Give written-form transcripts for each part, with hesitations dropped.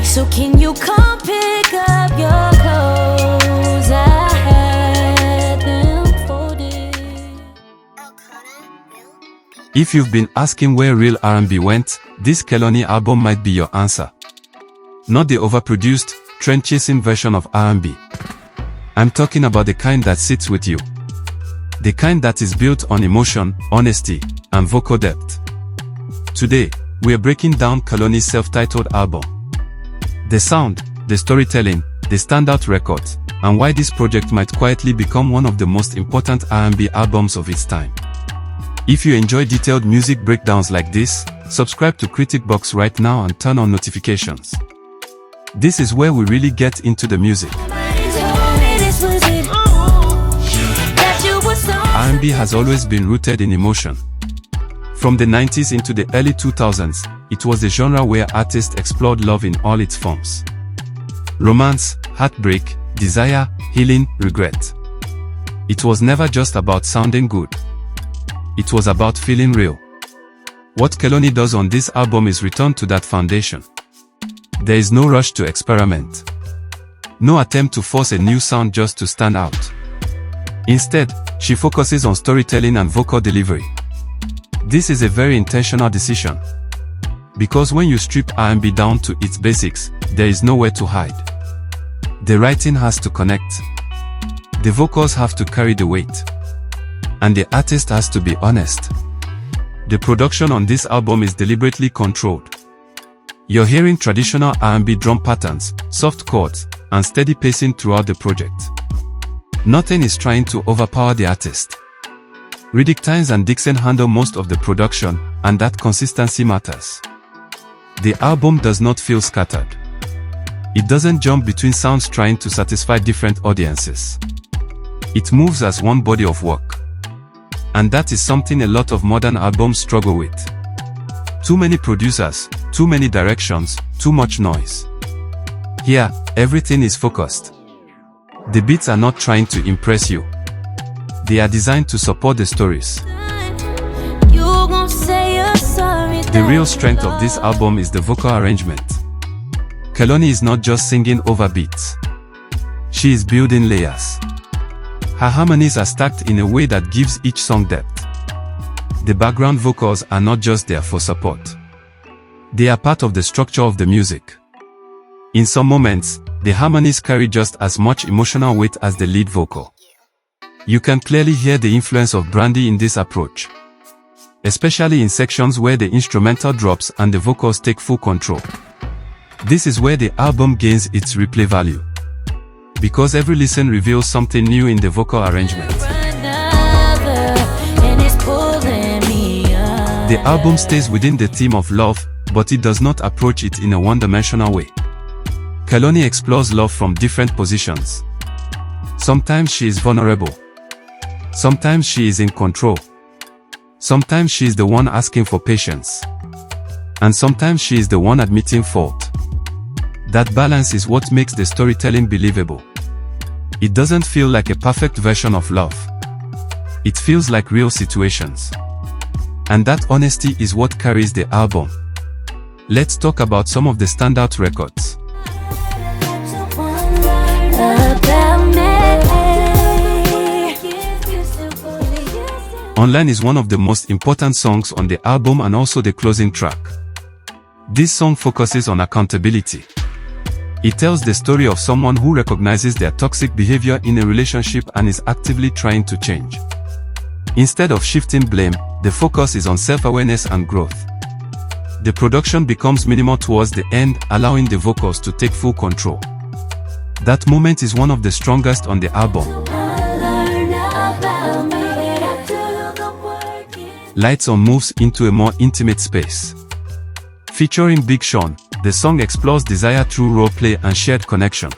So can you come pick up your clothes? I had them folded. If you've been asking where real R&B went, this Kehlani album might be your answer. Not the overproduced, trend-chasing version of R&B. I'm talking about the kind that sits with you. The kind that is built on emotion, honesty, and vocal depth. Today, we are breaking down Kehlani's self-titled album. The sound, the storytelling, the standout records, and why this project might quietly become one of the most important R&B albums of its time. If you enjoy detailed music breakdowns like this, subscribe to Critic Box right now and turn on notifications. This is where we really get into the music. R&B has always been rooted in emotion. From the 90s into the early 2000s, it was the genre where artists explored love in all its forms. Romance, heartbreak, desire, healing, regret. It was never just about sounding good. It was about feeling real. What Kehlani does on this album is return to that foundation. There is no rush to experiment. No attempt to force a new sound just to stand out. Instead, she focuses on storytelling and vocal delivery. This is a very intentional decision. Because when you strip R&B down to its basics, there is nowhere to hide. The writing has to connect. The vocals have to carry the weight. And the artist has to be honest. The production on this album is deliberately controlled. You're hearing traditional R&B drum patterns, soft chords, and steady pacing throughout the project. Nothing is trying to overpower the artist. Riddick Tynes and Dixon handle most of the production, and that consistency matters. The album does not feel scattered. It doesn't jump between sounds trying to satisfy different audiences. It moves as one body of work. And that is something a lot of modern albums struggle with. Too many producers, too many directions, too much noise. Here, everything is focused. The beats are not trying to impress you. They are designed to support the stories. The real strength of this album is the vocal arrangement. Kehlani is not just singing over beats. She is building layers. Her harmonies are stacked in a way that gives each song depth. The background vocals are not just there for support. They are part of the structure of the music. In some moments, the harmonies carry just as much emotional weight as the lead vocal. You can clearly hear the influence of Brandy in this approach. Especially in sections where the instrumental drops and the vocals take full control. This is where the album gains its replay value. Because every listen reveals something new in the vocal arrangement. The album stays within the theme of love, but it does not approach it in a one-dimensional way. Kehlani explores love from different positions. Sometimes she is vulnerable. Sometimes she is in control. Sometimes she is the one asking for patience. And sometimes she is the one admitting fault. That balance is what makes the storytelling believable. It doesn't feel like a perfect version of love. It feels like real situations. And that honesty is what carries the album. Let's talk about some of the standout records. Unlearn is one of the most important songs on the album and also the closing track. This song focuses on accountability. It tells the story of someone who recognizes their toxic behavior in a relationship and is actively trying to change. Instead of shifting blame, the focus is on self-awareness and growth. The production becomes minimal towards the end, allowing the vocals to take full control. That moment is one of the strongest on the album. Lights On moves into a more intimate space. Featuring Big Sean, the song explores desire through role play and shared connection.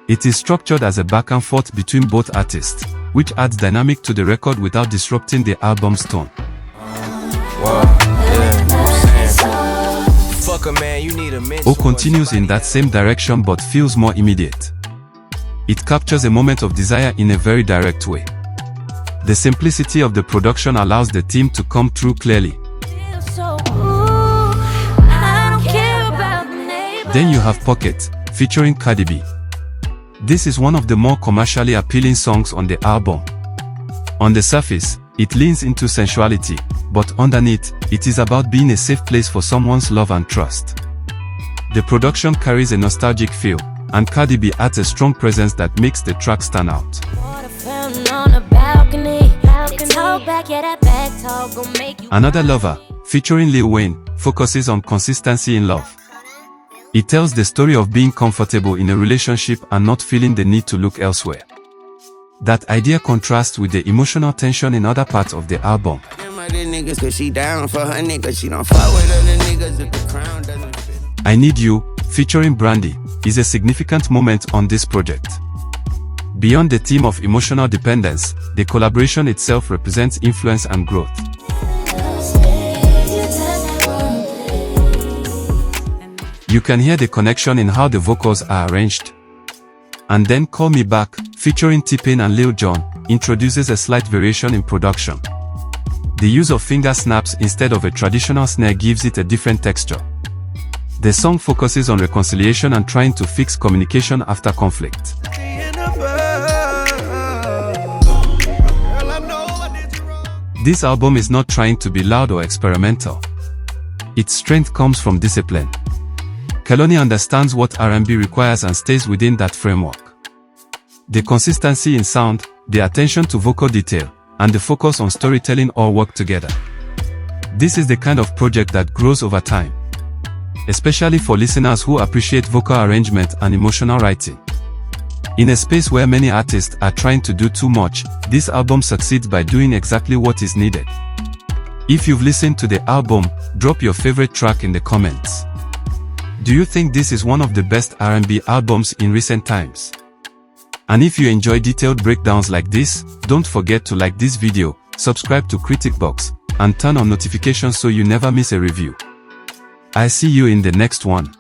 It is structured as a back and forth between both artists, which adds dynamic to the record without disrupting the album's tone. Oooh continues in that same direction but feels more immediate. It captures a moment of desire in a very direct way. The simplicity of the production allows the theme to come through clearly. Then you have Pocket, featuring Cardi B. This is one of the more commercially appealing songs on the album. On the surface, it leans into sensuality, but underneath, it is about being a safe place for someone's love and trust. The production carries a nostalgic feel, and Cardi B adds a strong presence that makes the track stand out. Another Lover, featuring Lil Wayne, focuses on consistency in love. It tells the story of being comfortable in a relationship and not feeling the need to look elsewhere. That idea contrasts with the emotional tension in other parts of the album. I Need You, featuring Brandy, is a significant moment on this project. Beyond the theme of emotional dependence, the collaboration itself represents influence and growth. You can hear the connection in how the vocals are arranged. And Then Call Me Back, featuring T-Pain and Lil Jon, introduces a slight variation in production. The use of finger snaps instead of a traditional snare gives it a different texture. The song focuses on reconciliation and trying to fix communication after conflict. This album is not trying to be loud or experimental. Its strength comes from discipline. Kehlani understands what R&B requires and stays within that framework. The consistency in sound, the attention to vocal detail, and the focus on storytelling all work together. This is the kind of project that grows over time, especially for listeners who appreciate vocal arrangement and emotional writing. In a space where many artists are trying to do too much, this album succeeds by doing exactly what is needed. If you've listened to the album, drop your favorite track in the comments. Do you think this is one of the best R&B albums in recent times? And if you enjoy detailed breakdowns like this, don't forget to like this video, subscribe to Critic Box, and turn on notifications so you never miss a review. I'll see you in the next one.